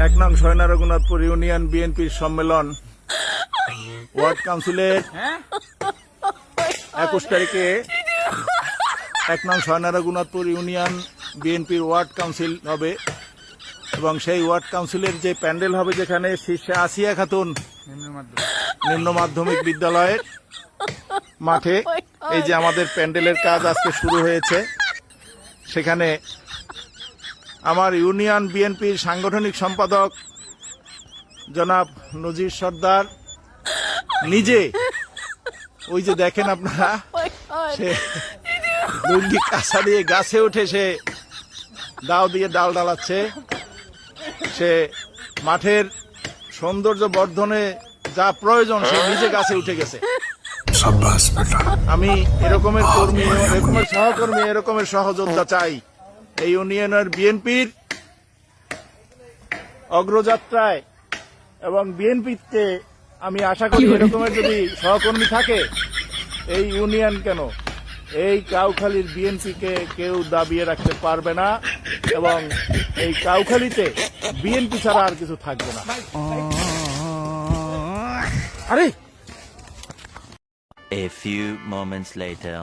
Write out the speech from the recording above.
এক নং সয়না রঘুনাথপুর ইউনিয়ন বিএনপির সম্মেলন ওয়ার্ড কাউন্সিলের 21 তারিখে 1 নং সয়না রঘুনাথপুর ইউনিয়ন বিএনপির ওয়ার্ড কাউন্সিল হবে এবং সেই ওয়ার্ড কাউন্সিলের যে প্যান্ডেল হবে যেখানে শীর্ষে আসিয়া খাতুন নিম্ন মাধ্যমিক বিদ্যালয়ের মাঠে এই যে আমাদের প্যান্ডেলের কাজ আজকে শুরু হয়েছে। সেখানে আমার ইউনিয়ন বিএনপির সাংগঠনিক সম্পাদক জনাব নজির সর্দার নিজে, ওই যে দেখেন আপনারা, সে লুঙ্গি কাঁচা দিয়ে গাছে উঠে সে দাও দিয়ে ডাল ডালাচ্ছে। সে মাঠের সৌন্দর্য বর্ধনে যা প্রয়োজন সে নিজে গাছে উঠে গেছে। আমি এরকমের কর্মী, এরকমের সহকর্মী, এরকমের সহযোদ্ধা চাই এই ইউনিয়নের বিএনপির অগ্রযাত্রায়। এবং বিএনপিতে আমি আশা করি এরকমের যদি সহকর্মী থাকে এই ইউনিয়ন কেন এই কাউখালীর বিএনপিকে কেউ দাবিয়ে রাখতে পারবে না এবং এই কাউখালীতে বিএনপি ছাড়া আর কিছু থাকবে না। আরে A few moments later.